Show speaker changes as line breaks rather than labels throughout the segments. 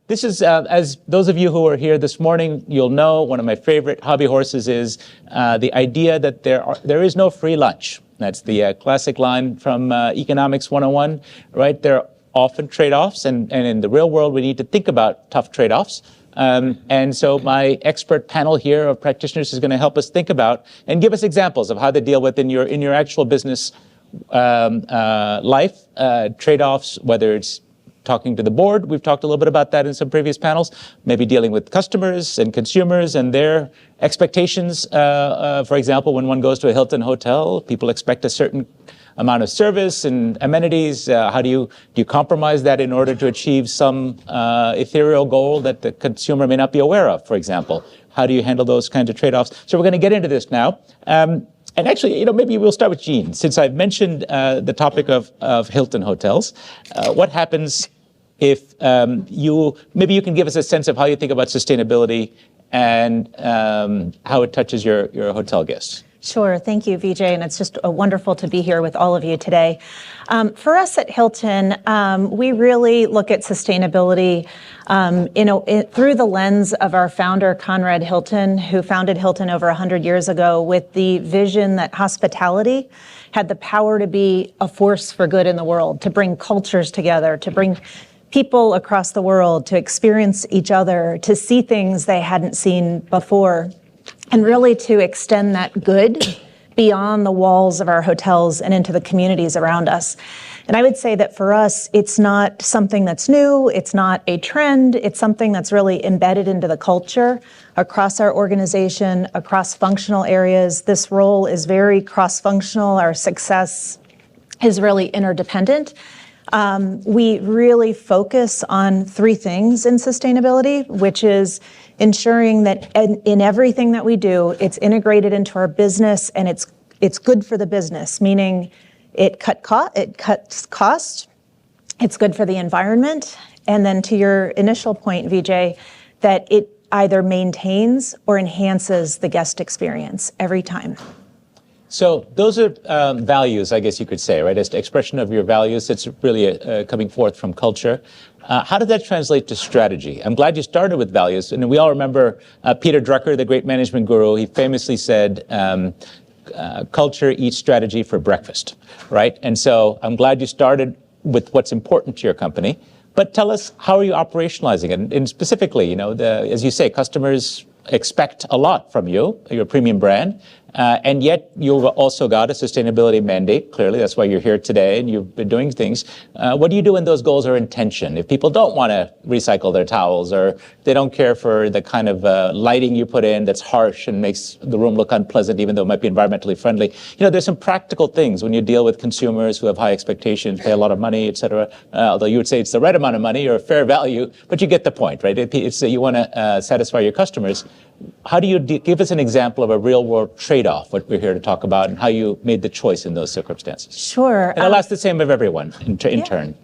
This is, as those of you who are here this morning, you'll know one of my favorite hobby horses is the idea that there is no free lunch. That's the classic line from Economics 101, right? There are often trade-offs, and in the real world, we need to think about tough trade-offs. And so my expert panel here of practitioners is going to help us think about and give us examples of how to deal with in your actual business life trade-offs, whether it's talking to the board. We've talked a little bit about that in some previous panels, maybe dealing with customers and consumers and their expectations. For example, when one goes to a Hilton hotel, people expect a certain amount of service and amenities. How do you compromise that in order to achieve some ethereal goal that the consumer may not be aware of, for example? How do you handle those kinds of trade-offs? So we're going to get into this now. And actually, maybe we'll start with Jean, since I've mentioned the topic of Hilton hotels. What happens if maybe you can give us a sense of how you think about sustainability and how it touches your hotel guests?
Sure. Thank you, Vijay. And it's just wonderful to be here with all of you today. For us at Hilton, we really look at sustainability through the lens of our founder, Conrad Hilton, who founded Hilton over 100 years ago with the vision that hospitality had the power to be a force for good in the world, to bring cultures together, to bring people across the world to experience each other, to see things they hadn't seen before, and really to extend that good beyond the walls of our hotels and into the communities around us. And I would say that for us, it's not something that's new, it's not a trend, it's something that's really embedded into the culture across our organization, across functional areas. This role is very cross-functional. Our success is really interdependent. We really focus on three things in sustainability, which is ensuring that in everything that we do, it's integrated into our business and it's good for the business, meaning it cuts cost, it's good for the environment, and then to your initial point, Vijay, that it either maintains or enhances the guest experience every time.
So those are values, I guess you could say, right? As the expression of your values, it's really coming forth from culture. How did that translate to strategy? I'm glad you started with values. And we all remember Peter Drucker, the great management guru. He famously said, culture eats strategy for breakfast, right? And so I'm glad you started with what's important to your company. But tell us, how are you operationalizing it? And specifically, as you say, customers expect a lot from you, your premium brand. And yet you've also got a sustainability mandate. Clearly, that's why you're here today and you've been doing things. What do you do when those goals are in tension? If people don't want to recycle their towels or they don't care for the kind of lighting you put in that's harsh and makes the room look unpleasant, even though it might be environmentally friendly. There's some practical things when you deal with consumers who have high expectations, pay a lot of money, et cetera. Although you would say it's the right amount of money or a fair value, but you get the point, right? It's you want to satisfy your customers. How do you give us an example of a real-world trade-off, what we're here to talk about, and how you made the choice in those circumstances?
Sure.
And I'll ask the same of everyone in turn.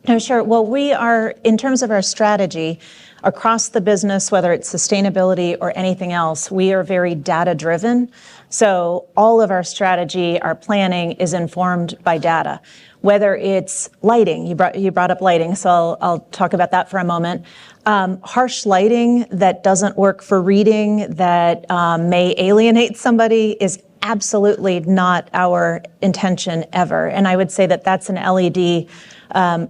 No, sure. Well, we are, in terms of our strategy, across the business, whether it's sustainability or anything else, we are very data-driven. So all of our strategy, our planning is informed by data. Whether it's lighting, you brought up lighting, so I'll talk about that for a moment. Harsh lighting that doesn't work for reading, that may alienate somebody, is absolutely not our intention ever. And I would say that that's an LED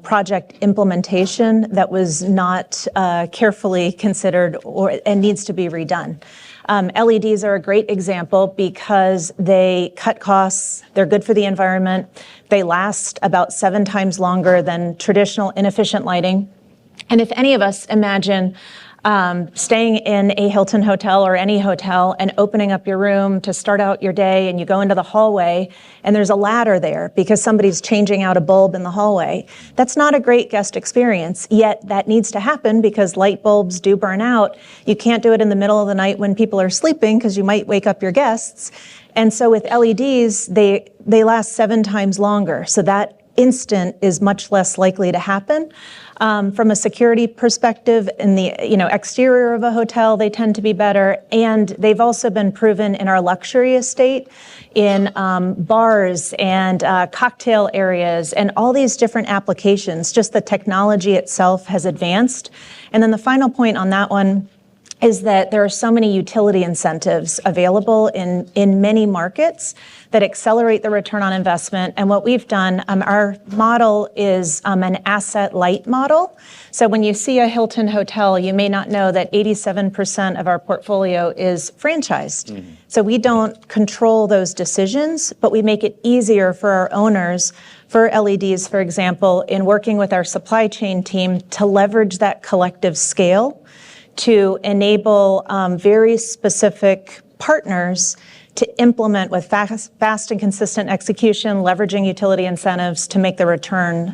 project implementation that was not carefully considered and needs to be redone. LEDs are a great example because they cut costs, they're good for the environment, they last about 7 times longer than traditional inefficient lighting. And if any of us imagine staying in a Hilton hotel or any hotel and opening up your room to start out your day, and you go into the hallway and there's a ladder there because somebody's changing out a bulb in the hallway, that's not a great guest experience, yet that needs to happen because light bulbs do burn out. You can't do it in the middle of the night when people are sleeping because you might wake up your guests. And so with LEDs, they last 7 times longer. So that instant is much less likely to happen. From a security perspective, in the exterior of a hotel, they tend to be better, and they've also been proven in our luxury estate, in bars and cocktail areas, and all these different applications. Just the technology itself has advanced. And then the final point on that one is that there are so many utility incentives available in many markets that accelerate the return on investment. And what we've done, our model is an asset-light model. So when you see a Hilton hotel, you may not know that 87% of our portfolio is franchised. Mm-hmm. So we don't control those decisions, but we make it easier for our owners, for LEDs, for example, in working with our supply chain team to leverage that collective scale to enable very specific partners to implement with fast and consistent execution, leveraging utility incentives to make the return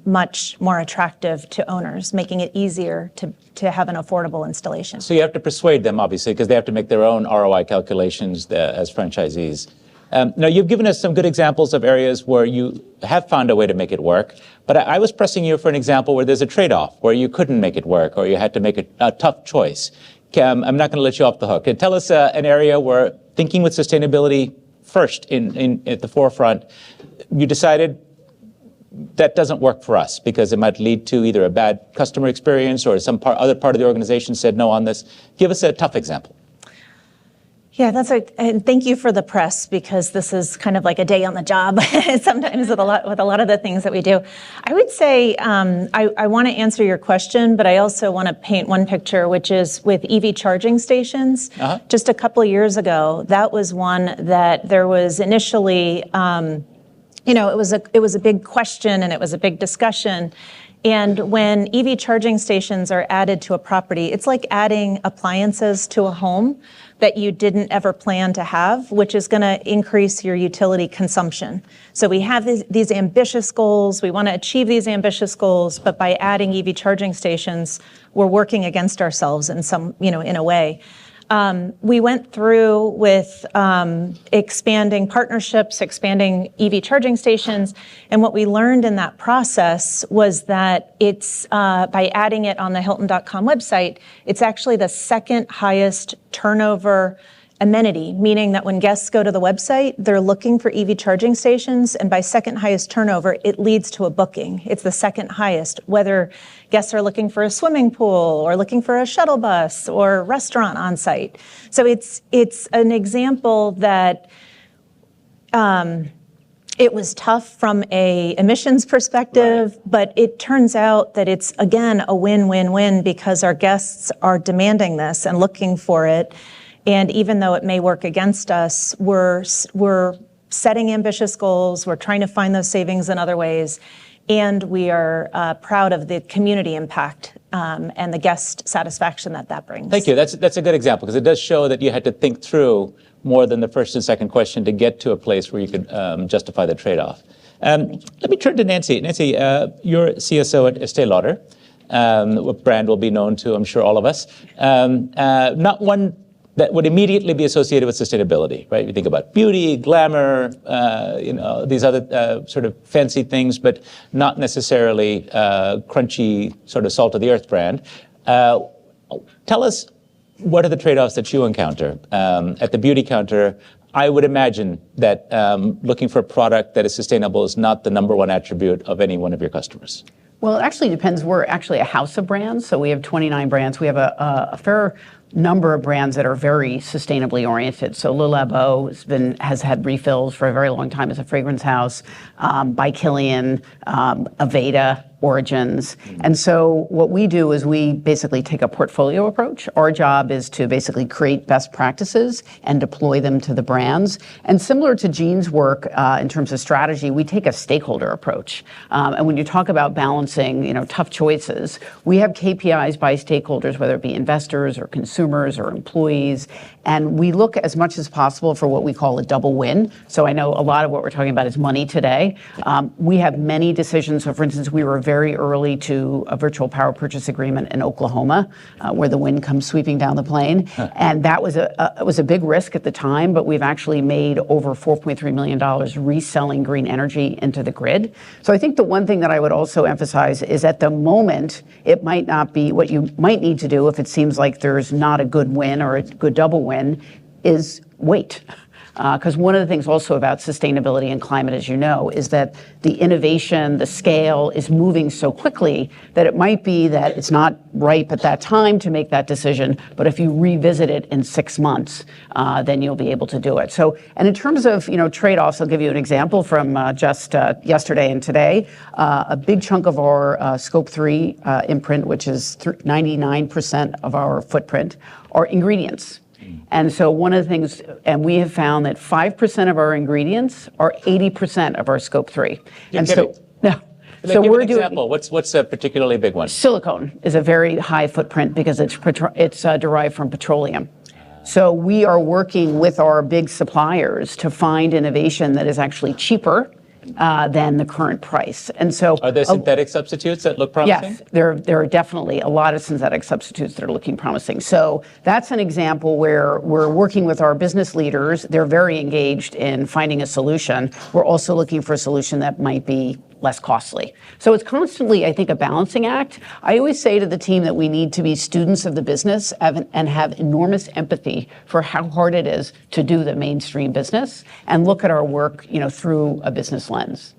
much more attractive to owners, making it easier to have an affordable installation.
So you have to persuade them, obviously, because they have to make their own ROI calculations as franchisees. Now, you've given us some good examples of areas where you have found a way to make it work, but I was pressing you for an example where there's a trade-off, where you couldn't make it work, or you had to make a tough choice. I'm not going to let you off the hook. Tell us an area where thinking with sustainability first at the forefront, you decided that doesn't work for us because it might lead to either a bad customer experience or other part of the organization said no on this. Give us a tough example.
Yeah, and thank you for the press, because this is kind of like a day on the job sometimes with a lot of the things that we do. I would say I want to answer your question, but I also want to paint one picture, which is with EV charging stations. Uh-huh. Just a couple of years ago, that was one that there was initially, it was a big question and it was a big discussion. And when EV charging stations are added to a property, it's like adding appliances to a home that you didn't ever plan to have, which is going to increase your utility consumption. So we have these ambitious goals. We want to achieve these ambitious goals, but by adding EV charging stations, we're working against ourselves in a way. We went through with expanding partnerships, expanding EV charging stations, and what we learned in that process was that it's by adding it on the Hilton.com website, it's actually the second highest turnover amenity, meaning that when guests go to the website, they're looking for EV charging stations, and by second highest turnover, it leads to a booking. It's the second highest, whether guests are looking for a swimming pool or looking for a shuttle bus or restaurant on site. So it's an example that it was tough from a emissions perspective, right, but it turns out that it's, again, a win-win-win because our guests are demanding this and looking for it. And even though it may work against us, we're setting ambitious goals, we're trying to find those savings in other ways, and we are proud of the community impact and the guest satisfaction that brings.
Thank you. That's a good example, because it does show that you had to think through more than the first and second question to get to a place where you could justify the trade-off. Let me turn to Nancy. Nancy, you're CSO at Estée Lauder. What brand will be known to, I'm sure, all of us. Not one that would immediately be associated with sustainability, right? You think about beauty, glamour, these other sort of fancy things, but not necessarily crunchy sort of salt of the earth brand. Tell us, what are the trade-offs that you encounter? At the beauty counter, I would imagine that looking for a product that is sustainable is not the number one attribute of any one of your customers.
Well, it actually depends. We're actually a house of brands, so we have 29 brands. We have a fair number of brands that are very sustainably oriented. So Le Labo has had refills for a very long time as a fragrance house. By Kilian, Aveda, Origins. And so what we do is we basically take a portfolio approach. Our job is to basically create best practices and deploy them to the brands. And similar to Jean's work in terms of strategy, we take a stakeholder approach. And when you talk about balancing, tough choices, we have KPIs by stakeholders, whether it be investors or consumers or employees. And we look as much as possible for what we call a double win. So I know a lot of what we're talking about is money today. We have many decisions. So for instance, we were very early to a virtual power purchase agreement in Oklahoma, where the wind comes sweeping down the plain. And that was a big risk at the time, but we've actually made over $4.3 million reselling green energy into the grid. So I think the one thing that I would also emphasize is at the moment, it might not be what you might need to do if it seems like there's not a good win or a good double win, is wait. Because one of the things also about sustainability and climate, as you know, is that the innovation, the scale is moving so quickly that it might be that it's not ripe at that time to make that decision, but if you revisit it in 6 months, then you'll be able to do it. So, and in terms of, trade-offs, I'll give you an example from just yesterday and today. A big chunk of our Scope 3 imprint, which is 99% of our footprint, are ingredients. And so one of the things, and we have found that 5% of our ingredients are 80% of our Scope 3.
You're
and
kidding.
so, no.
Like,
So
give
we're
an
doing
example. What's a particularly big one?
silicone is a very high footprint because it's derived from petroleum. So we are working with our big suppliers to find innovation that is actually cheaper than the current price. And so
Are there synthetic substitutes that look promising?
yes, there are definitely a lot of synthetic substitutes that are looking promising. So that's an example where we're working with our business leaders. They're very engaged in finding a solution. We're also looking for a solution that might be less costly. So it's constantly, I think, a balancing act. I always say to the team that we need to be students of the business and have enormous empathy for how hard it is to do the mainstream business and look at our work, through a business lens.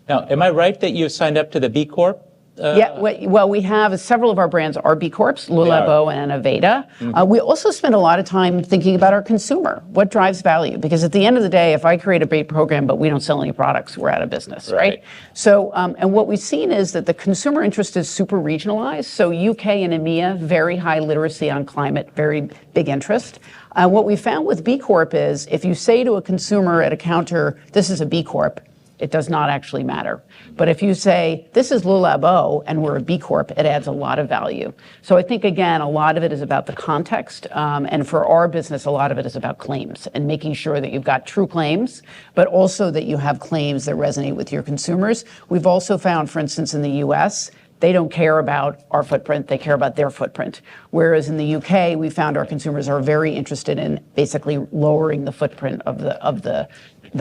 Now, am I right that you signed up to the B Corp?
Well, we have several of our brands are B Corps, Le Labo and Aveda. We also spend a lot of time thinking about our consumer. What drives value? Because at the end of the day, if I create a great program but we don't sell any products, we're out of business, right? So, and what we've seen is that the consumer interest is super regionalized. So UK and EMEA, very high literacy on climate, very big interest. What we found with B Corp is if you say to a consumer at a counter, this is a B Corp, it does not actually matter. But if you say, this is Le Labo and we're a B Corp, it adds a lot of value. So I think, again, a lot of it is about the context. And for our business, a lot of it is about claims and making sure that you've got true claims, but also that you have claims that resonate with your consumers. We've also found, for instance, in the US, they don't care about our footprint, they care about their footprint. Whereas in the UK, we found our consumers are very interested in basically lowering the footprint of the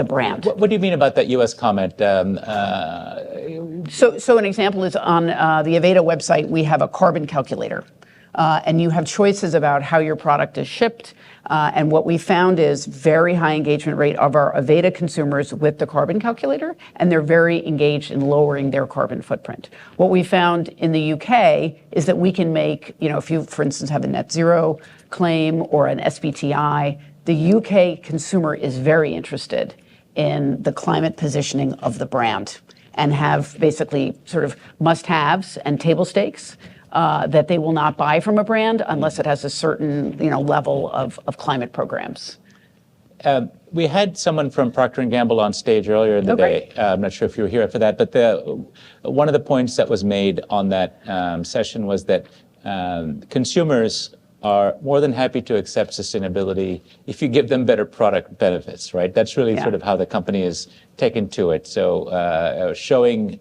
brand.
What do you mean about that U.S. comment?
So an example is on the Aveda website, we have a carbon calculator. And you have choices about how your product is shipped. And what we found is very high engagement rate of our Aveda consumers with the carbon calculator, and they're very engaged in lowering their carbon footprint. What we found in the UK is that we can make, if you, for instance, have a net zero claim or an SBTI, the UK consumer is very interested in the climate positioning of the brand and have basically sort of must-haves and table stakes that they will not buy from a brand unless it has a certain level of climate programs.
We had someone from Procter & Gamble on stage earlier in the day. I'm not sure if you were here for that, but one of the points that was made on that session was that consumers are more than happy to accept sustainability if you give them better product benefits, right? That's really sort of how the company is taken to it. So showing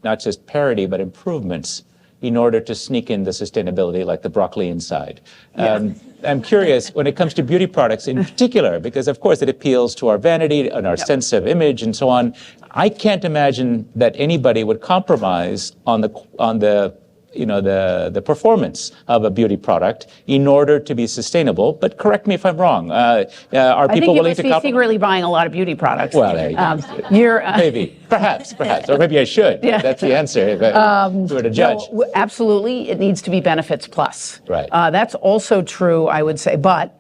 not just parity, but improvements in order to sneak in the sustainability, like the broccoli inside. I'm curious, when it comes to beauty products in particular, because of course it appeals to our vanity and our sense of image and so on, I can't imagine that anybody would compromise on the performance of a beauty product in order to be sustainable. But correct me if I'm wrong. Are people willing to compromise?
I think you must be secretly buying a lot of beauty products.
Well, there you go. Maybe, perhaps, or maybe I should. Yeah. That's the answer if I were to judge.
No, absolutely, it needs to be benefits plus.
Right.
That's also true, I would say, but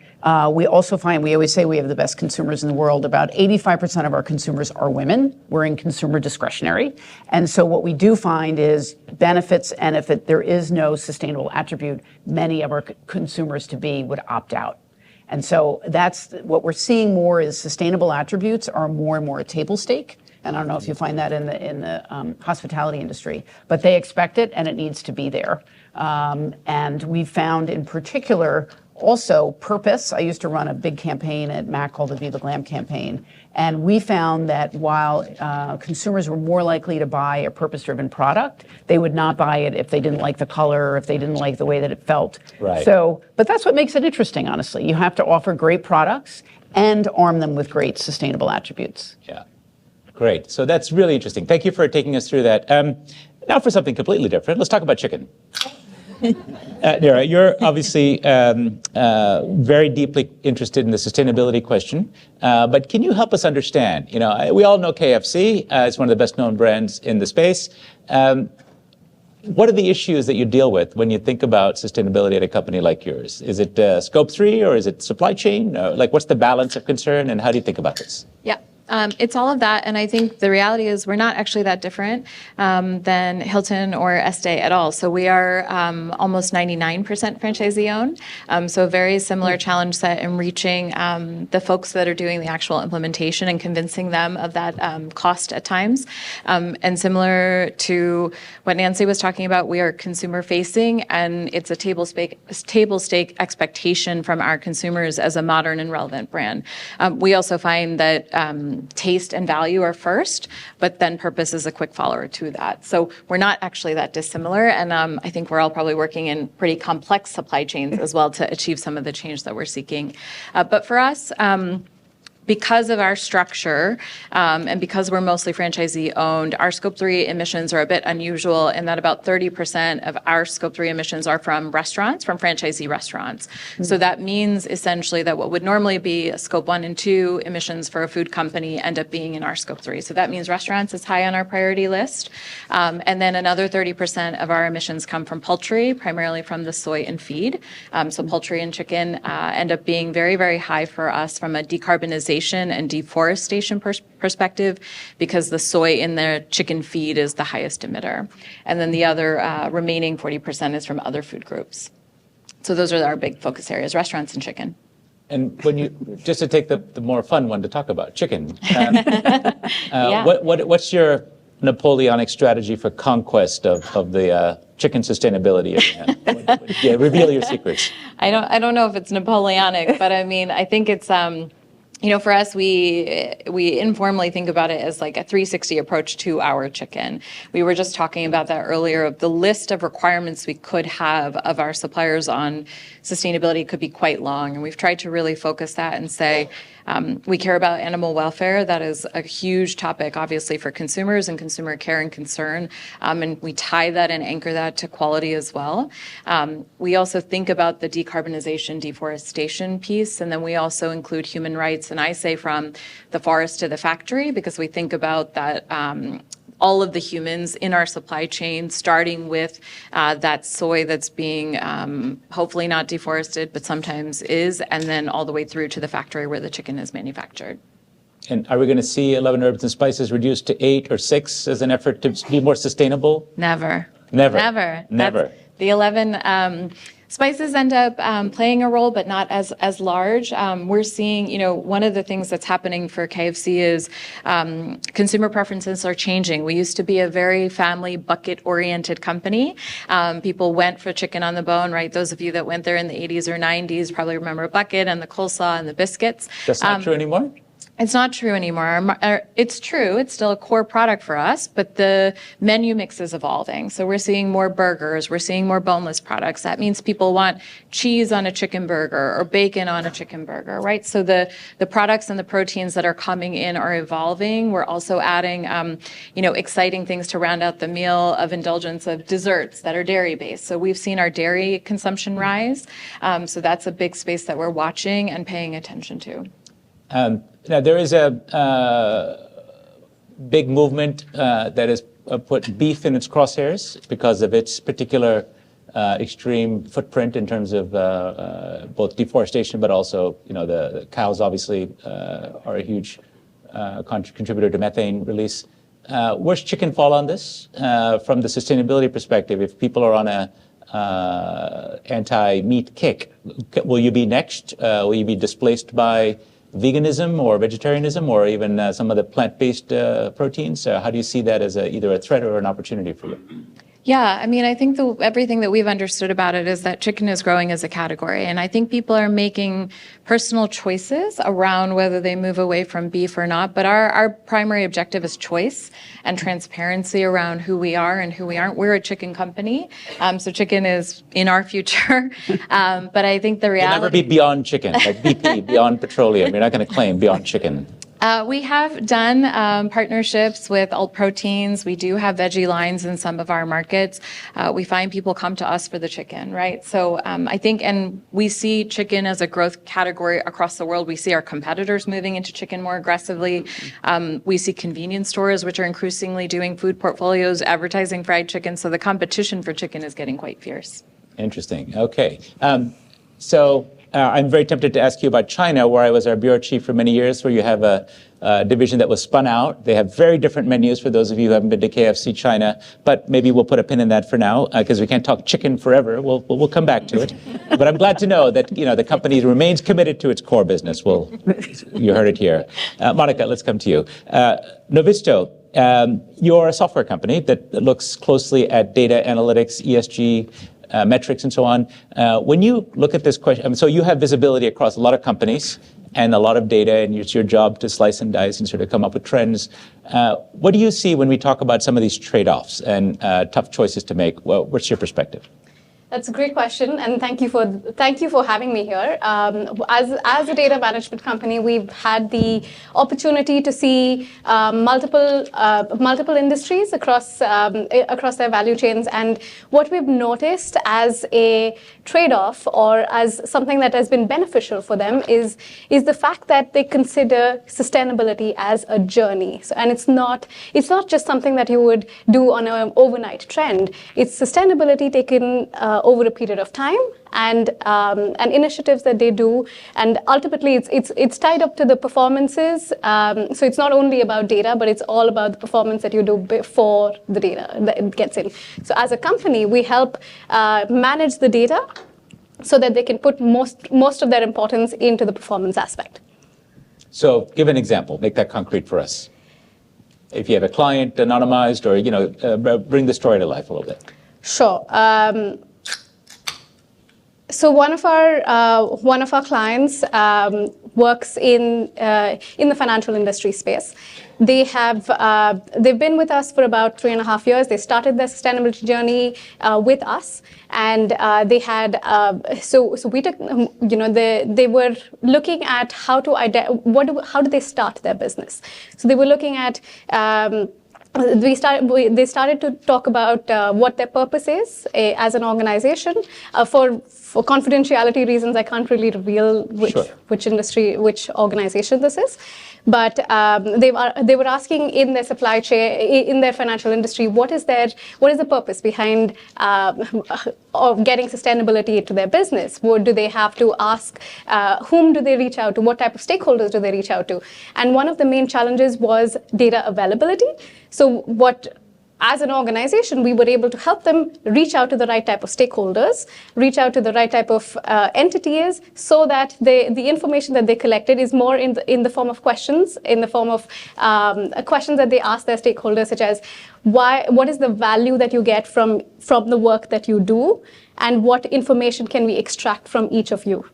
we also find, we always say we have the best consumers in the world. About 85% of our consumers are women. We're in consumer discretionary. And so what we do find is benefits, and if there is no sustainable attribute, many of our consumers would opt out. And so that's what we're seeing more is sustainable attributes are more and more a table stake. And I don't know if you find that in the hospitality industry, but they expect it and it needs to be there. And we found in particular, Also, purpose. I used to run a big campaign at MAC called the Viva Glam campaign. And we found that while consumers were more likely to buy a purpose-driven product, they would not buy it if they didn't like the color or if they didn't like the way that it felt.
Right.
So, but that's what makes it interesting, honestly. You have to offer great products and arm them with great sustainable attributes.
Yeah, great. So that's really interesting. Thank you for taking us through that. Now for something completely different. Let's talk about chicken. Nira, you're obviously very deeply interested in the sustainability question, but can you help us understand? You know, we all know KFC. It's one of the best-known brands in the space. What are the issues that you deal with when you think about sustainability at a company like yours? Is it scope 3 or is it supply chain? Like, what's the balance of concern, and how do you think about this?
Yeah. It's all of that, and I think the reality is we're not actually that different than Hilton or Estée at all. So we are almost 99% franchisee-owned, so a very similar challenge set in reaching the folks that are doing the actual implementation and convincing them of that cost at times. And similar to what Nancy was talking about, we are consumer-facing, and it's a table stake expectation from our consumers as a modern and relevant brand. We also find that taste and value are first, but then purpose is a quick follower to that. So we're not actually that dissimilar, and I think we're all probably working in pretty complex supply chains as well to achieve some of the change that we're seeking. But for us, because of our structure and because we're mostly franchisee owned, our scope 3 emissions are a bit unusual in that about 30% of our scope 3 emissions are from restaurants, from franchisee restaurants. So that means essentially that what would normally be a scope 1 and 2 emissions for a food company end up being in our scope 3. So that means restaurants is high on our priority list. And then another 30% of our emissions come from poultry, primarily from the soy and feed. So poultry and chicken end up being very, very high for us from a decarbonization and deforestation perspective, because the soy in the chicken feed is the highest emitter. And then the other remaining 40% is from other food groups. So those are our big focus areas, restaurants and chicken.
And when you, just to take the more fun one to talk about, chicken,
Yeah.
what's your Napoleonic strategy for conquest of the chicken sustainability? Yeah, reveal your secrets.
I don't know if it's Napoleonic, but I mean, I think it's you know, for us, we informally think about it as like a 360 approach to our chicken. We were just talking about that earlier. Of the list of requirements we could have of our suppliers on sustainability could be quite long, and we've tried to really focus that and say we care about animal welfare. That is a huge topic, obviously, for consumers and consumer care and concern, and we tie that and anchor that to quality as well. We also think about the decarbonization, deforestation piece, and then we also include human rights. And I say from the forest to the factory, because we think about that all of the humans in our supply chain, starting with that soy that's being hopefully not deforested, but sometimes is, and then all the way through to the factory where the chicken is manufactured.
And are we going to see 11 herbs and spices reduced to 8 or 6 as an effort to be more sustainable?
Never.
Never.
Never.
Never.
The 11 spices end up playing a role, but not as large. We're seeing, you know, one of the things that's happening for KFC is consumer preferences are changing. We used to be a very family bucket-oriented company. People went for chicken on the bone, right? Those of you that went there in the 80s or 90s probably remember a bucket and the coleslaw and the biscuits.
That's not true anymore?
It's not true anymore. It's true. It's still a core product for us, but the menu mix is evolving. So we're seeing more burgers. We're seeing more boneless products. That means people want cheese on a chicken burger or bacon on a chicken burger, right? So the products and the proteins that are coming in are evolving. We're also adding, you know, exciting things to round out the meal of indulgence of desserts that are dairy-based. So we've seen our dairy consumption rise. So that's a big space that we're watching and paying attention to.
Now, there is a big movement that has put beef in its crosshairs because of its particular extreme footprint in terms of both deforestation, but also, you know, the cows obviously are a huge contributor to methane release. Where's chicken fall on this from the sustainability perspective? If people are on a anti-meat kick, will you be next? Will you be displaced by veganism or vegetarianism or even some of the plant-based proteins? How do you see that as either a threat or an opportunity for you?
Yeah, I mean, I think everything that we've understood about it is that chicken is growing as a category. And I think people are making personal choices around whether they move away from beef or not. But our primary objective is choice and transparency around who we are and who we aren't. We're a chicken company, so chicken is in our future. But I think the reality...
You'll never be beyond chicken, like BP, beyond petroleum. You're not going to claim beyond chicken.
We have done partnerships with alt proteins. We do have veggie lines in some of our markets. We find people come to us for the chicken, right? So I think, and we see chicken as a growth category across the world. We see our competitors moving into chicken more aggressively. We see convenience stores, which are increasingly doing food portfolios, advertising fried chicken. So the competition for chicken is getting quite fierce.
Interesting. Okay. I'm very tempted to ask you about China, where I was our bureau chief for many years, where you have a division that was spun out. They have very different menus for those of you who haven't been to KFC China, but maybe we'll put a pin in that for now, because we can't talk chicken forever. We'll come back to it. But I'm glad to know that the company remains committed to its core business. You heard it here. Monica, let's come to you. Novisto, you're a software company that looks closely at data analytics, ESG, metrics and so on. When you look at this question, so you have visibility across a lot of companies and a lot of data, and it's your job to slice and dice and sort of come up with trends. What do you see when we talk about some of these trade-offs and tough choices to make? Well, what's your perspective?
That's a great question, and thank you for having me here. As a data management company, we've had the opportunity to see multiple industries across their value chains, and what we've noticed as a trade-off or as something that has been beneficial for them is the fact that they consider sustainability as a journey. So, and it's not just something that you would do on an overnight trend. It's sustainability taken over a period of time, and initiatives that they do, and ultimately it's tied up to the performances. So it's not only about data, but it's all about the performance that you do before the data that gets in. So as a company, we help manage the data so that they can put most of their importance into the performance aspect.
So give an example, make that concrete for us. If you have a client anonymized, or bring the story to life a little bit.
Sure. So one of our clients works in the financial industry space. They've been with us for about 3.5 years. They started their sustainability journey with us, and they had so we took they were looking at how do they start their business. So they were looking at. They started to talk about what their purpose is as an organization. For confidentiality reasons, I can't really reveal which industry, which organization this is. But they were asking in their supply chain, in their financial industry, what is the purpose behind of getting sustainability into their business? What do they have to ask? Whom do they reach out to? What type of stakeholders do they reach out to? And one of the main challenges was data availability. So as an organization, we were able to help them reach out to the right type of stakeholders, reach out to the right type of entities, so that the information that they collected is more in the form of questions, in the form of questions that they ask their stakeholders, such as what is the value that you get from the work that you do, and what information can we extract from each of you,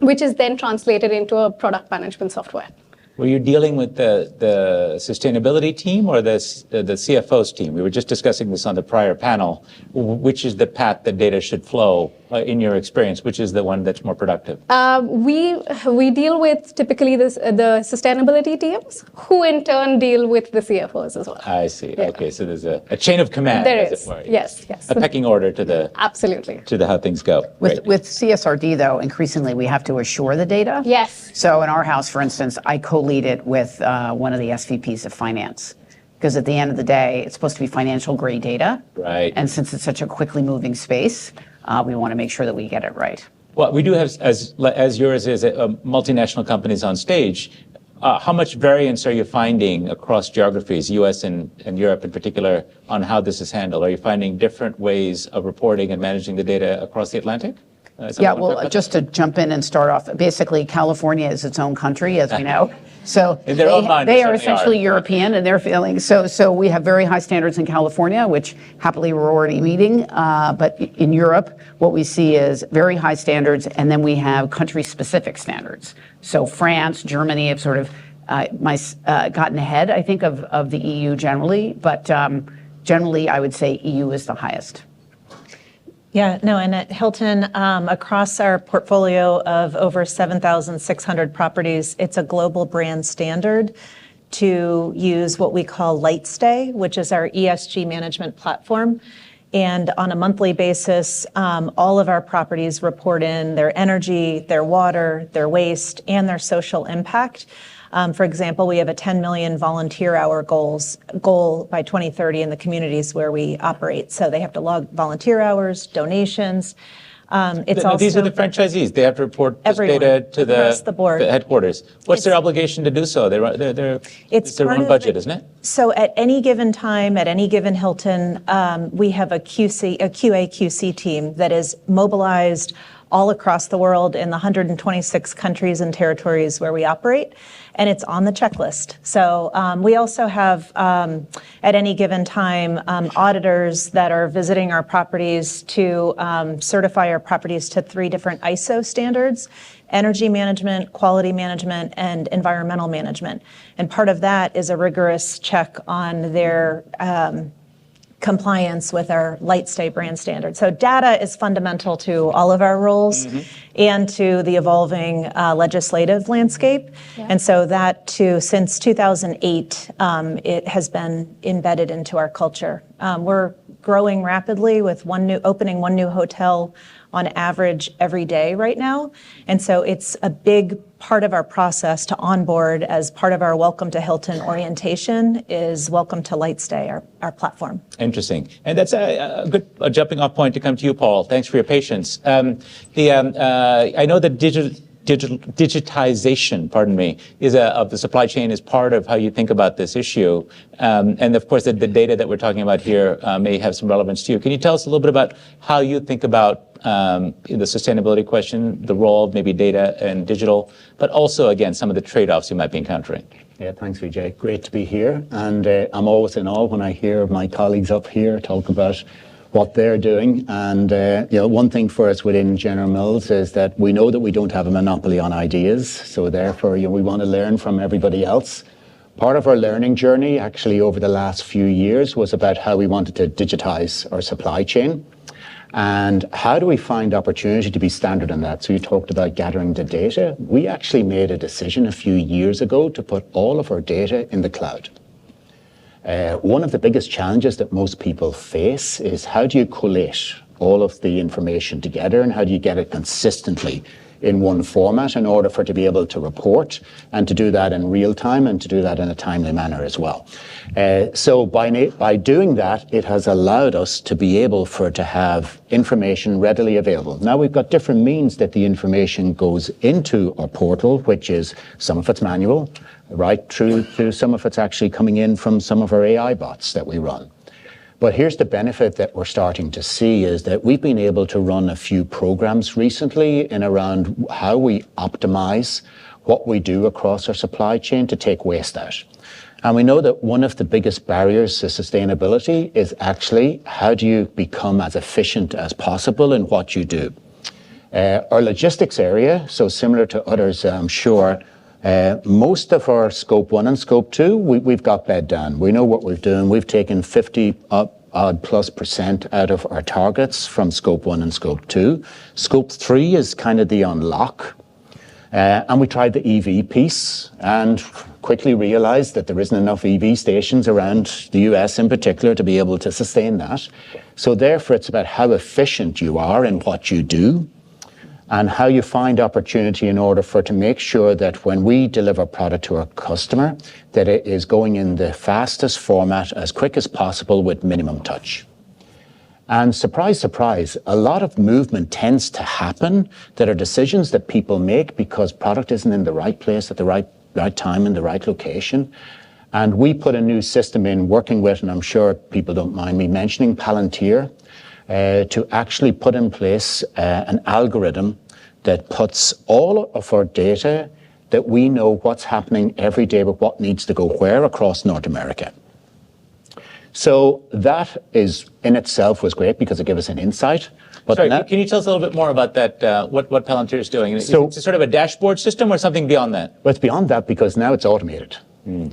which is then translated into a product management software.
Were you dealing with the sustainability team or the CFO's team? We were just discussing this on the prior panel. Which is the path that data should flow, in your experience? Which is the one that's more productive?
We deal with typically the sustainability teams, who in turn deal with the CFOs as well.
I see.
Yeah.
Okay, so there's a chain of command.
There
as
is.
it were.
Yes.
A pecking order to the
absolutely
to how things go.
With CSRD, though, increasingly we have to assure the data.
Yes.
So in our house, for instance, I co-lead it with one of the SVPs of finance, because at the end of the day, it's supposed to be financial grade data.
Right.
And since it's such a quickly moving space, we want to make sure that we get it right.
Well, we do have, as yours is, multinational companies on stage. How much variance are you finding across geographies, U.S. and Europe in particular, on how this is handled? Are you finding different ways of reporting and managing the data across the Atlantic?
Yeah, well, just to jump in and start off, basically California is its own country, as we know. So
In their own mind,
they
they
are
certainly
essentially
are.
European in their feelings. So we have very high standards in California, which happily we're already meeting. But in Europe, what we see is very high standards, and then we have country-specific standards. So France, Germany have sort of gotten ahead, I think, of the EU generally. But generally, I would say EU is the highest.
Yeah, no, and at Hilton, across our portfolio of over 7,600 properties, it's a global brand standard to use what we call LightStay, which is our ESG management platform. And on a monthly basis, all of our properties report in their energy, their water, their waste, and their social impact. For example, we have a 10 million volunteer hour goal by 2030 in the communities where we operate. So they have to log volunteer hours, donations. It's also
These are the franchisees. They have to report this
everyone,
data to
across the board.
headquarters. What's their
It's-
obligation to do so? It's their
part
own
of
budget,
the-
isn't it?
So at any given time, at any given Hilton, we have a QA/QC team that is mobilized all across the world in the 126 countries and territories where we operate, and it's on the checklist. So we also have, at any given time, auditors that are visiting our properties to certify our properties to 3 different ISO standards: energy management, quality management, and environmental management. And part of that is a rigorous check on their compliance with our LightStay brand standard. So data is fundamental to all of our roles and to the evolving legislative landscape. And so that too, since 2008, it has been embedded into our culture. We're growing rapidly with opening one new hotel on average every day right now. And so it's a big part of our process to onboard as part of our Welcome to Hilton orientation is Welcome to LightStay, our platform.
Interesting. And that's a good jumping off point to come to you, Paul. Thanks for your patience. I know that digitization, of the supply chain is part of how you think about this issue. And of course, the data that we're talking about here may have some relevance to you. Can you tell us a little bit about how you think about the sustainability question, the role of maybe data and digital, but also, again, some of the trade-offs you might be encountering?
Yeah, thanks, Vijay. Great to be here. And I'm always in awe when I hear my colleagues up here talk about what they're doing. And one thing for us within General Mills is that we know that we don't have a monopoly on ideas. So therefore, we want to learn from everybody else. Part of our learning journey, actually, over the last few years was about how we wanted to digitize our supply chain. And how do we find opportunity to be standard in that? So you talked about gathering the data. We actually made a decision a few years ago to put all of our data in the cloud. One of the biggest challenges that most people face is how do you collate all of the information together and how do you get it consistently in one format in order for it to be able to report and to do that in real time and to do that in a timely manner as well. So by doing that, it has allowed us to be able to have information readily available. Now we've got different means that the information goes into our portal, which is some of it's manual, right through to some of it's actually coming in from some of our AI bots that we run. But here's the benefit that we're starting to see is that we've been able to run a few programs recently in around how we optimize what we do across our supply chain to take waste out. And we know that one of the biggest barriers to sustainability is actually how do you become as efficient as possible in what you do. Our logistics area, so similar to others, I'm sure, most of our scope 1 and scope 2, we've got bed down. We know what we're doing. We've taken 50% out of our targets from scope 1 and scope 2. Scope 3 is kind of the unlock. And we tried the EV piece and quickly realized that there isn't enough EV stations around the US in particular to be able to sustain that. So therefore, it's about how efficient you are in what you do and how you find opportunity in order to make sure that when we deliver product to our customer, that it is going in the fastest format as quick as possible with minimum touch. And surprise, surprise, a lot of movement tends to happen that are decisions that people make because product isn't in the right place at the right time in the right location. And we put a new system in working with, and I'm sure people don't mind me mentioning, Palantir, to actually put in place an algorithm that puts all of our data that we know what's happening every day with what needs to go where across North America. So that is in itself was great because it gave us an insight. But
Sorry, can you tell us a little bit more about that, what Palantir is doing?
So,
is it sort of a dashboard system or something beyond that?
Well, it's beyond that because now it's automated.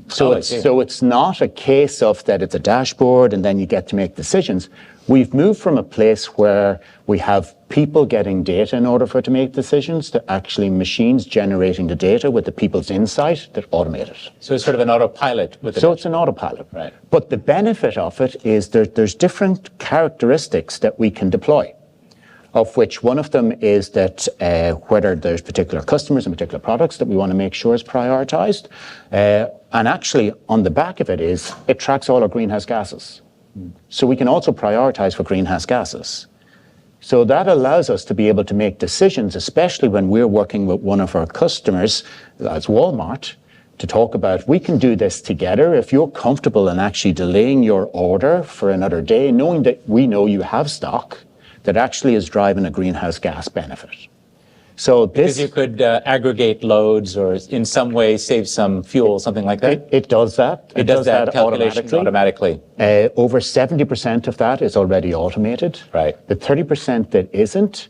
So it's not a case of that it's a dashboard and then you get to make decisions. We've moved from a place where we have people getting data in order for it to make decisions to actually machines generating the data with the people's insight that automate it.
So it's sort of an autopilot with it.
So it's an autopilot.
Right.
But the benefit of it is there's different characteristics that we can deploy, of which one of them is that whether there's particular customers and particular products that we want to make sure is prioritized. And actually, on the back of it is, it tracks all our greenhouse gases. So we can also prioritize for greenhouse gases. So that allows us to be able to make decisions, especially when we're working with one of our customers, as Walmart, to talk about, we can do this together. If you're comfortable in actually delaying your order for another day, knowing that we know you have stock, that actually is driving a greenhouse gas benefit. So
because you could aggregate loads or in some way save some fuel, something like that?
It does that.
It does that calculation automatically.
Over 70% of that is already automated.
Right.
The 30% that isn't,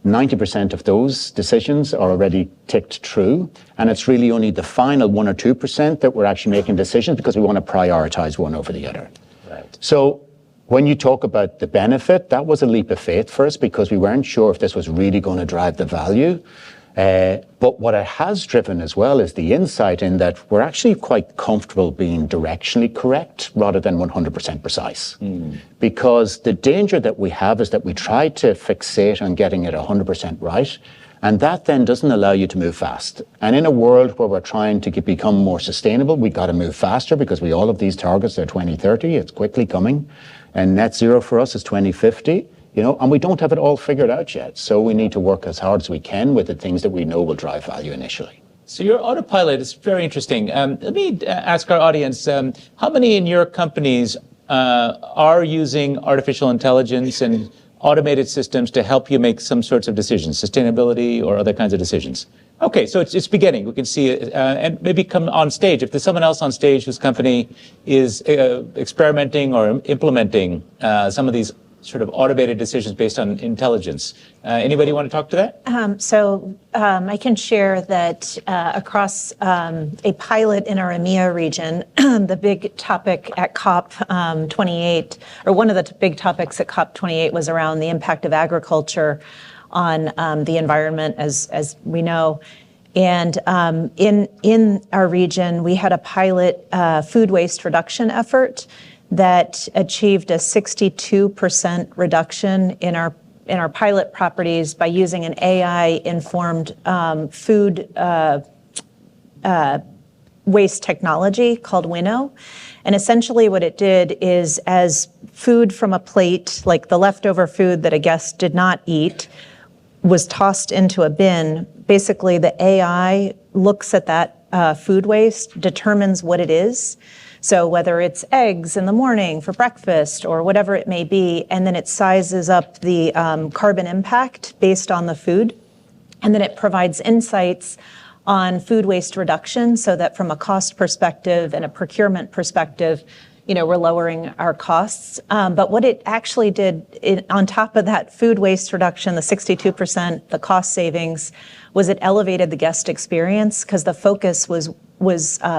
90% of those decisions are already ticked true. And it's really only the final 1 or 2% that we're actually making decisions because we want to prioritize one over the other.
Right.
So when you talk about the benefit, that was a leap of faith for us because we weren't sure if this was really going to drive the value. But what it has driven as well is the insight in that we're actually quite comfortable being directionally correct rather than 100% precise. Because the danger that we have is that we try to fixate on getting it 100% right, and that then doesn't allow you to move fast. And in a world where we're trying to become more sustainable, we've got to move faster because all of these targets are 2030, it's quickly coming. And net zero for us is 2050, and we don't have it all figured out yet. So we need to work as hard as we can with the things that we know will drive value initially.
So your autopilot is very interesting. Let me ask our audience, how many in your companies are using artificial intelligence and automated systems to help you make some sorts of decisions, sustainability or other kinds of decisions? Okay, so it's beginning. We can see it, and maybe come on stage. If there's someone else on stage whose company is experimenting or implementing some of these sort of automated decisions based on intelligence, anybody want to talk to that?
I can share that across a pilot in our EMEA region, the big topic at COP28, or one of the big topics at COP28 was around the impact of agriculture on the environment, as we know. And in our region, we had a pilot food waste reduction effort that achieved a 62% reduction in our pilot properties by using an AI-informed food waste technology called Winnow. And essentially what it did is, as food from a plate, like the leftover food that a guest did not eat, was tossed into a bin, basically the AI looks at that food waste, determines what it is. So whether it's eggs in the morning for breakfast or whatever it may be, and then it sizes up the carbon impact based on the food. And then it provides insights on food waste reduction so that from a cost perspective and a procurement perspective, we're lowering our costs. But what it actually did, on top of that food waste reduction, the 62%, the cost savings, was it elevated the guest experience because the focus was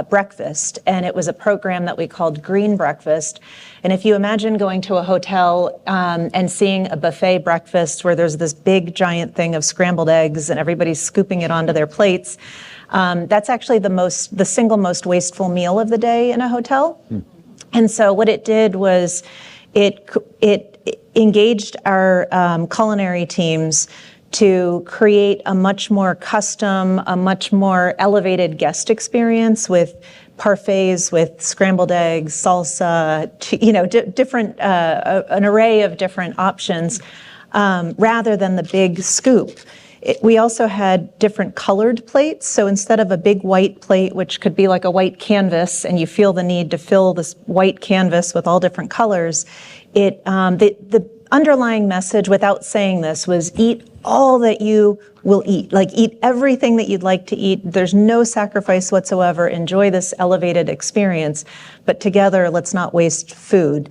breakfast, and it was a program that we called Green Breakfast. And if you imagine going to a hotel and seeing a buffet breakfast where there's this big giant thing of scrambled eggs and everybody's scooping it onto their plates, that's actually the single most wasteful meal of the day in a hotel. And so what it did was it engaged our culinary teams to create a much more custom, a much more elevated guest experience with parfaits, with scrambled eggs, salsa, different, an array of different options, rather than the big scoop. We also had different colored plates. So instead of a big white plate, which could be like a white canvas, and you feel the need to fill this white canvas with all different colors, the underlying message without saying this was eat all that you will eat, like eat everything that you'd like to eat. There's no sacrifice whatsoever. Enjoy this elevated experience, but together, let's not waste food.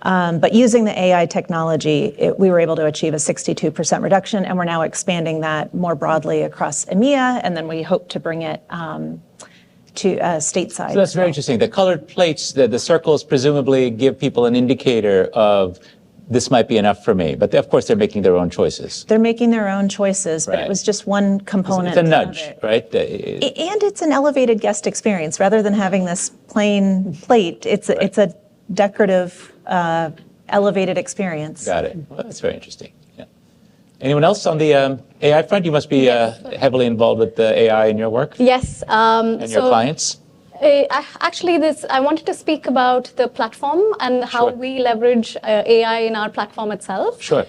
But using the AI technology, we were able to achieve a 62% reduction, and we're now expanding that more broadly across EMEA, and then we hope to bring it to stateside.
So that's very interesting. The colored plates, the circles presumably give people an indicator of this might be enough for me. But of course, they're making their own choices.
They're making their own choices, but
Right.
it was just one component.
It's a nudge,
of it.
right?
And it's an elevated guest experience. Rather than having this plain plate, it's a decorative, elevated experience.
Got it. Well, that's very interesting. Yeah. Anyone else on the AI front? You must be heavily involved with the AI in your work
Yes.
and your clients.
Actually, I wanted to speak about the platform and how
Sure.
we leverage AI in our platform itself.
Sure.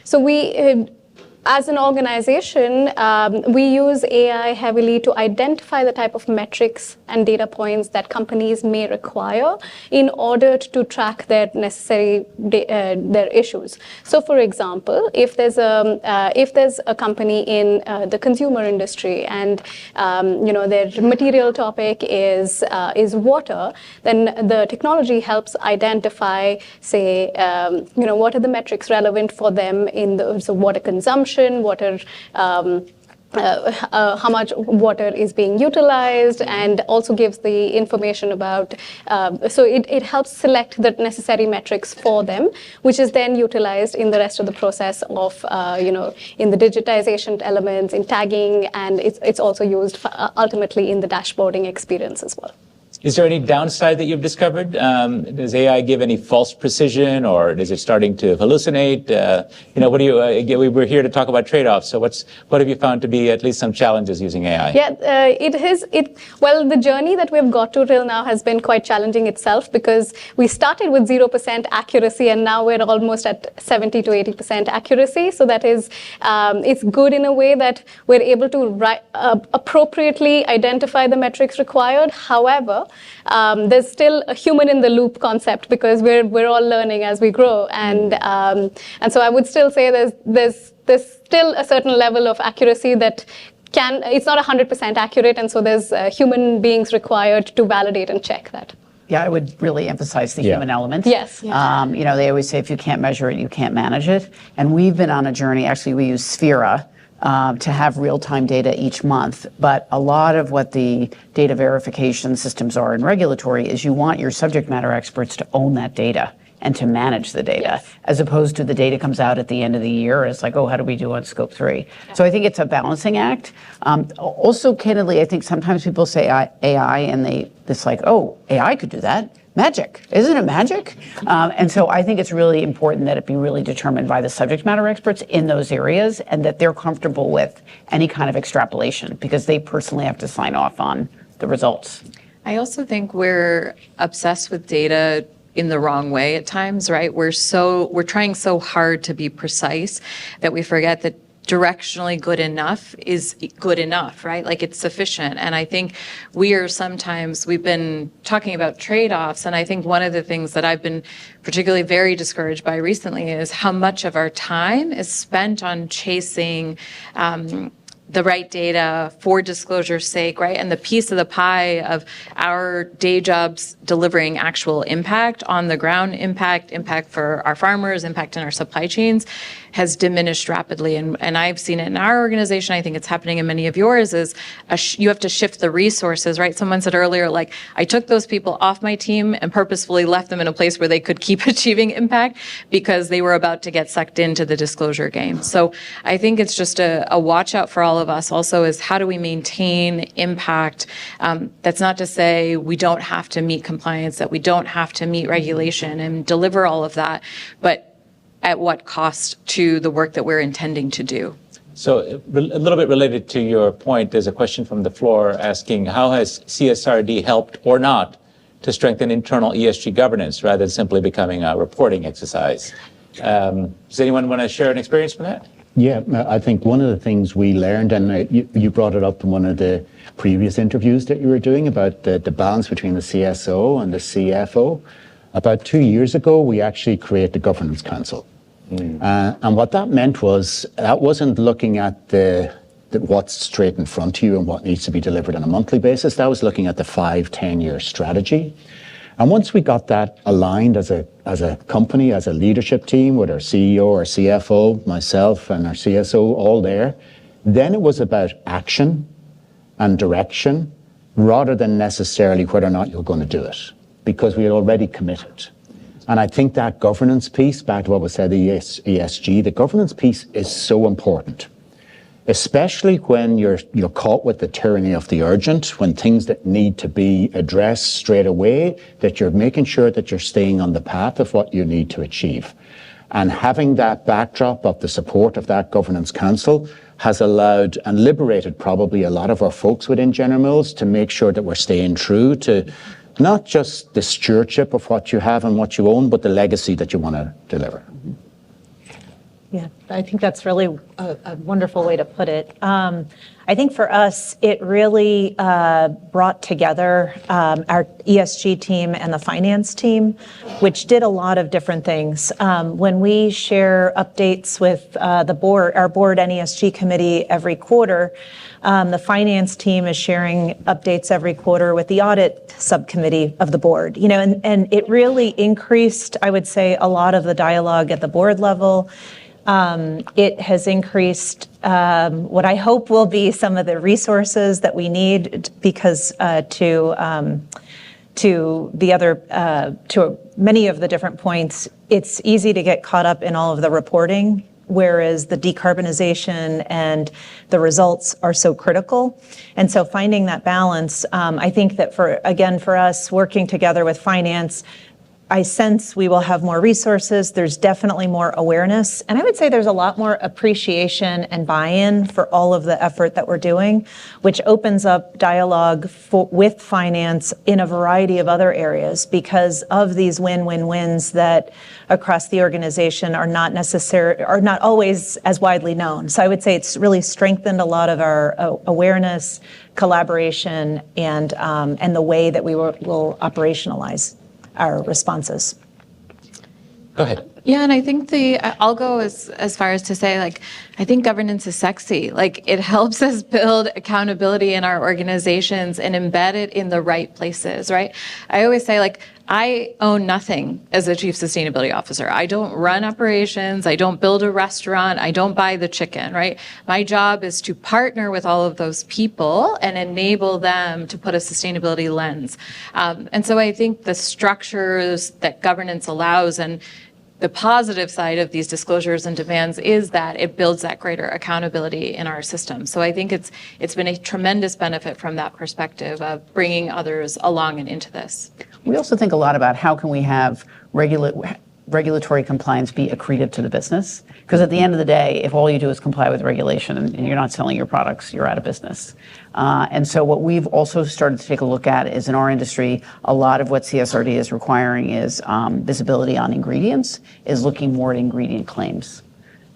So we, as an organization, we use AI heavily to identify the type of metrics and data points that companies may require in order to track their necessary their issues. So, for example, if there's a company in the consumer industry and their material topic is water, then the technology helps identify, say, what are the metrics relevant for them in the water consumption, water. How much water is being utilized, and also gives the information about, so it helps select the necessary metrics for them, which is then utilized in the rest of the process of, in the digitization elements, in tagging, and it's also used ultimately in the dashboarding experience as well.
Is there any downside that you've discovered? Does AI give any false precision, or is it starting to hallucinate? What do you? We're here to talk about trade-offs. So, what have you found to be at least some challenges using AI?
Yeah, well, the journey that we've got to till now has been quite challenging itself, because we started with 0% accuracy, and now we're almost at 70 to 80% accuracy. So that is, it's good in a way that we're able to appropriately identify the metrics required. However, there's still a human in the loop concept, because we're all learning as we grow, and so I would still say there's still a certain level of accuracy that it's not 100% accurate, and so there's human beings required to validate and check that.
Yeah, I would really emphasize the human element.
Yes.
They always say if you can't measure it, you can't manage it. And we've been on a journey. Actually, we use Sphera to have real-time data each month. But a lot of what the data verification systems are in regulatory is you want your subject matter experts to own that data and to manage the data, as opposed to the data comes out at the end of the year. It's like, oh, how do we do on scope 3? So I think it's a balancing act. Also, candidly, I think sometimes people say AI and it's like, oh, AI could do that. Magic, isn't it magic? And so I think it's really important that it be really determined by the subject matter experts in those areas, and that they're comfortable with any kind of extrapolation, because they personally have to sign off on the results.
I also think we're obsessed with data in the wrong way at times, right? We're trying so hard to be precise that we forget that directionally good enough is good enough, right? Like, it's sufficient. And I think we've been talking about trade-offs, and I think one of the things that I've been particularly very discouraged by recently is how much of our time is spent on chasing the right data for disclosure's sake, right? And the piece of the pie of our day jobs delivering actual impact on the ground, impact for our farmers, impact in our supply chains, has diminished rapidly. And I've seen it in our organization. I think it's happening in many of yours, is you have to shift the resources, right? Someone said earlier, like, I took those people off my team and purposefully left them in a place where they could keep achieving impact because they were about to get sucked into the disclosure game. So I think it's just a watch out for all of us also, is how do we maintain impact? That's not to say we don't have to meet compliance, that we don't have to meet regulation and deliver all of that, but at what cost to the work that we're intending to do?
So a little bit related to your point, there's a question from the floor asking, how has CSRD helped or not to strengthen internal ESG governance rather than simply becoming a reporting exercise? Does anyone want to share an experience from that?
Yeah, I think one of the things we learned, and you brought it up in one of the previous interviews that you were doing about the balance between the CSO and the CFO. About 2 years ago, we actually created the Governance Council. And what that meant was, that wasn't looking at what's straight in front of you and what needs to be delivered on a monthly basis. That was looking at the 5-10-year strategy. And once we got that aligned as a company, as a leadership team, with our CEO, our CFO, myself, and our CSO all there, then it was about action and direction rather than necessarily whether or not you're going to do it, because we had already committed. And I think that governance piece, back to what was said, the ESG, the governance piece is so important, especially when you're caught with the tyranny of the urgent, when things that need to be addressed straight away, that you're making sure that you're staying on the path of what you need to achieve. And having that backdrop of the support of that Governance Council has allowed and liberated probably a lot of our folks within General Mills to make sure that we're staying true to not just the stewardship of what you have and what you own, but the legacy that you want to deliver.
Yeah, I think that's really a wonderful way to put it. I think for us, it really brought together our ESG team and the finance team, which did a lot of different things. When we share updates with the board, our board and ESG committee every quarter, the finance team is sharing updates every quarter with the audit subcommittee of the board. You know, and it really increased, I would say, a lot of the dialogue at the board level. It has increased what I hope will be some of the resources that we need, because to many of the different points, it's easy to get caught up in all of the reporting, whereas the decarbonization and the results are so critical. And so finding that balance, I think that for us, working together with finance, I sense we will have more resources. There's definitely more awareness. And I would say there's a lot more appreciation and buy-in for all of the effort that we're doing, which opens up dialogue with finance in a variety of other areas, because of these win-win-wins that across the organization are not always as widely known. So I would say it's really strengthened a lot of our awareness, collaboration, and the way that we will operationalize our responses.
Go ahead.
Yeah, and I think I'll go as far as to say, like, I think governance is sexy. Like, it helps us build accountability in our organizations and embed it in the right places, right? I always say, like, I own nothing as a chief sustainability officer. I don't run operations. I don't build a restaurant. I don't buy the chicken, right? My job is to partner with all of those people and enable them to put a sustainability lens. And so I think the structures that governance allows, and the positive side of these disclosures and demands, is that it builds that greater accountability in our system. So I think it's been a tremendous benefit from that perspective of bringing others along and into this.
We also think a lot about how can we have regulatory compliance be accretive to the business? Because at the end of the day, if all you do is comply with regulation and you're not selling your products, you're out of business. And so what we've also started to take a look at is, in our industry, a lot of what CSRD is requiring is visibility on ingredients, is looking more at ingredient claims.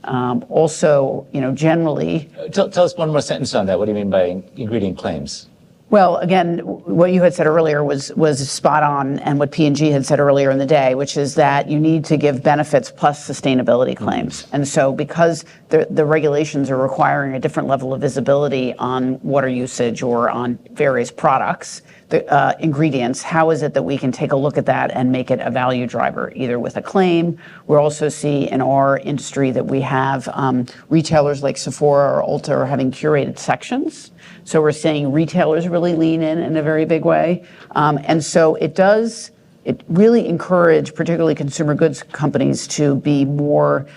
Also, generally...
Tell us one more sentence on that. What do you mean by ingredient claims?
Well, again, what you had said earlier was spot on, and what P&G had said earlier in the day, which is that you need to give benefits plus sustainability claims. And so because the regulations are requiring a different level of visibility on water usage or on various products, the ingredients, how is it that we can take a look at that and make it a value driver, either with a claim? We also see in our industry that we have retailers like Sephora or Ulta are having curated sections. So we're seeing retailers really lean in a very big way. And so it really encourage particularly consumer goods companies to be more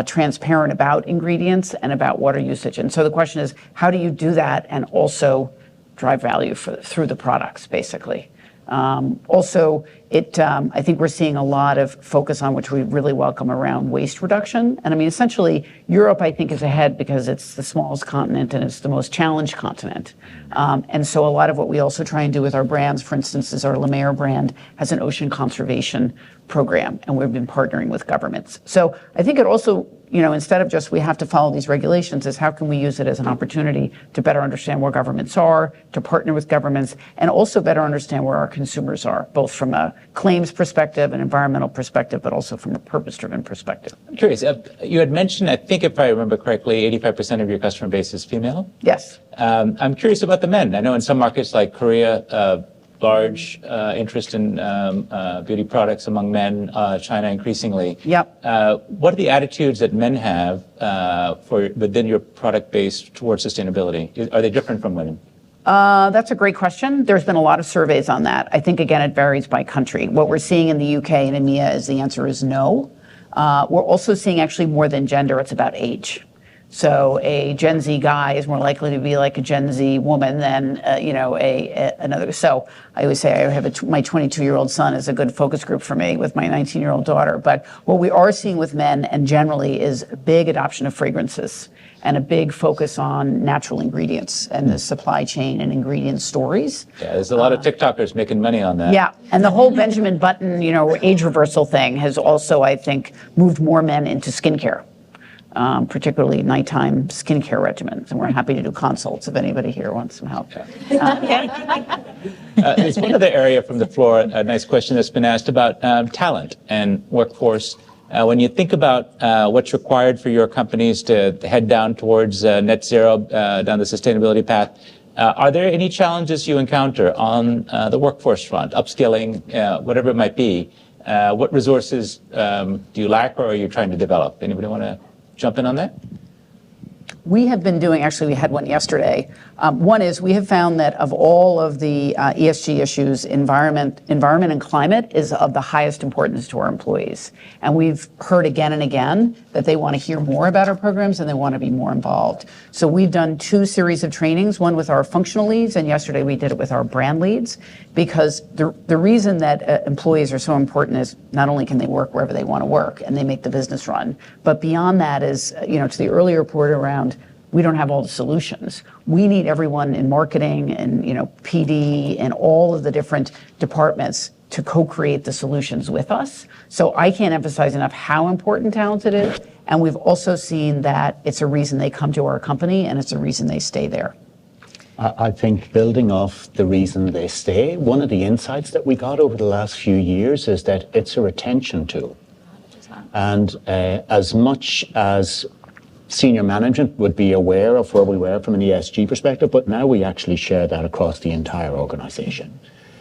transparent about ingredients and about water usage. And so the question is, how do you do that and also drive value through the products, basically? Also, I think we're seeing a lot of focus on, which we really welcome, around waste reduction. And I mean, essentially, Europe, I think, is ahead because it's the smallest continent and it's the most challenged continent. And so a lot of what we also try and do with our brands, for instance, is our La Mer brand has an ocean conservation program, and we've been partnering with governments. So I think it also, instead of just we have to follow these regulations, is how can we use it as an opportunity to better understand where governments are, to partner with governments, and also better understand where our consumers are, both from a claims perspective, an environmental perspective, but also from a purpose-driven perspective.
I'm curious, you had mentioned, I think if I remember correctly, 85% of your customer base is female.
Yes.
I'm curious about the men. I know in some markets like Korea, large interest in beauty products among men, China increasingly.
Yep.
What are the attitudes that men have within your product base towards sustainability? Are they different from women?
That's a great question. There's been a lot of surveys on that. I think, again, it varies by country. What we're seeing in the UK and EMEA is the answer is no. We're also seeing actually more than gender, it's about age. So a Gen Z guy is more likely to be like a Gen Z woman than, another. So I always say I have my 22-year-old son is a good focus group for me with my 19-year-old daughter. But what we are seeing with men and generally is a big adoption of fragrances and a big focus on natural ingredients and the supply chain and ingredient stories.
Yeah, there's a lot of TikTokers making money on that.
Yeah, and the whole Benjamin Button, age reversal thing has also, I think, moved more men into skincare. Particularly nighttime skincare regimens, and we're happy to do consults if anybody here wants some help.
There's one other area from the floor, a nice question that's been asked about talent and workforce. When you think about what's required for your companies to head down towards net zero, down the sustainability path, are there any challenges you encounter on the workforce front, upskilling, whatever it might be? What resources do you lack or are you trying to develop? Anybody want to jump in on that?
We have been doing, actually we had one yesterday. One is we have found that of all of the ESG issues, environment and climate is of the highest importance to our employees. And we've heard again and again that they want to hear more about our programs and they want to be more involved. So we've done 2 series of trainings, one with our functional leads, and yesterday we did it with our brand leads, because the reason that employees are so important is not only can they work wherever they want to work and they make the business run, but beyond that is, to the earlier report around, we don't have all the solutions. We need everyone in marketing and PD and all of the different departments to co-create the solutions with us. So I can't emphasize enough how important talent it is. And we've also seen that it's a reason they come to our company and it's a reason they stay there.
I think building off the reason they stay, one of the insights that we got over the last few years is that it's a retention tool. And as much as senior management would be aware of where we were from an ESG perspective, but now we actually share that across the entire organization,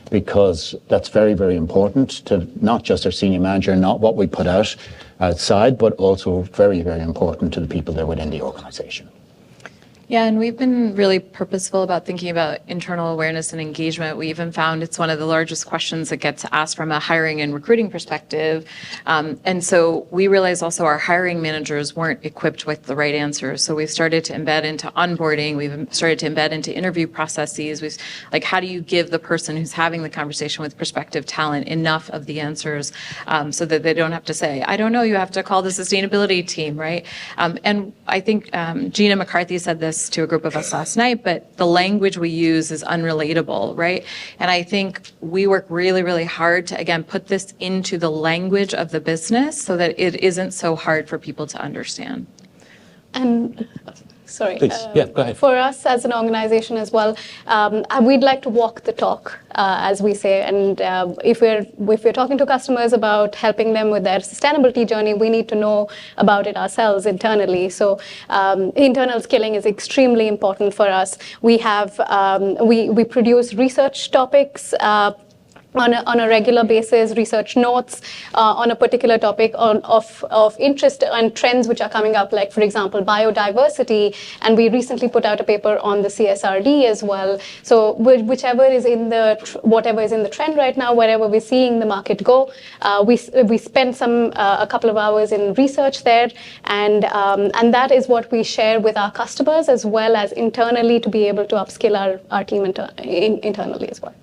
because that's very, very important to not just our senior manager, not what we put out outside, but also very, very important to the people that are within the organization.
Yeah, and we've been really purposeful about thinking about internal awareness and engagement. We even found it's one of the largest questions that gets asked from a hiring and recruiting perspective. And so we realized also our hiring managers weren't equipped with the right answers. So we've started to embed into onboarding. We've started to embed into interview processes. How do you give the person who's having the conversation with prospective talent enough of the answers so that they don't have to say, I don't know, you have to call the sustainability team, right? And I think Gina McCarthy said this to a group of us last night, but the language we use is unrelatable, right? And I think we work really, really hard to, again, put this into the language of the business so that it isn't so hard for people to understand.
And sorry.
Please. Yeah, go ahead.
For us as an organization as well, we'd like to walk the talk, as we say. And if we're talking to customers about helping them with their sustainability journey, we need to know about it ourselves internally. So internal skilling is extremely important for us. We have we produce research topics. On a regular basis, research notes on a particular topic of interest and trends which are coming up, like, for example, biodiversity. And we recently put out a paper on the CSRD as well. So whatever is in the trend right now, wherever we're seeing the market go, we spend a couple of hours in research there, and that is what we share with our customers as well as internally to be able to upskill our team internally as well.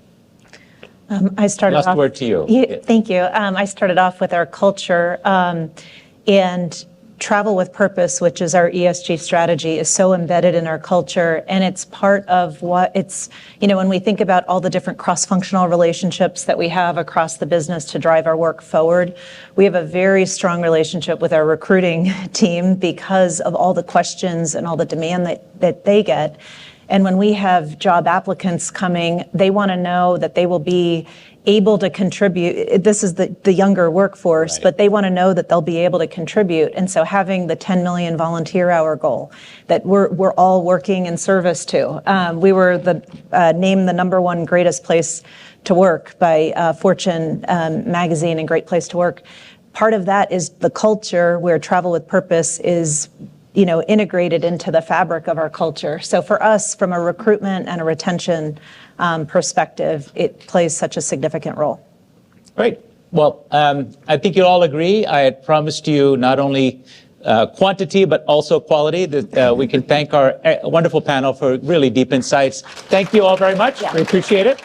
I started
Last
off,
word to you.
Thank you. I started off with our culture, and travel with purpose, which is our ESG strategy, is so embedded in our culture, and it's part of what it's, when we think about all the different cross-functional relationships that we have across the business to drive our work forward, we have a very strong relationship with our recruiting team because of all the questions and all the demand that they get. And when we have job applicants coming, they want to know that they will be able to contribute. This is the younger workforce, but they want to know that they'll be able to contribute. And so having the 10 million volunteer hour goal that we're all working in service to. We were named the #1 greatest place to work by Fortune magazine and Great Place to Work. Part of that is the culture where travel with purpose is integrated into the fabric of our culture. So for us, from a recruitment and a retention perspective, it plays such a significant role.
Great. Well, I think you'll all agree. I had promised you not only quantity, but also quality. That we can thank our wonderful panel for really deep insights. Thank you all very much. We appreciate it.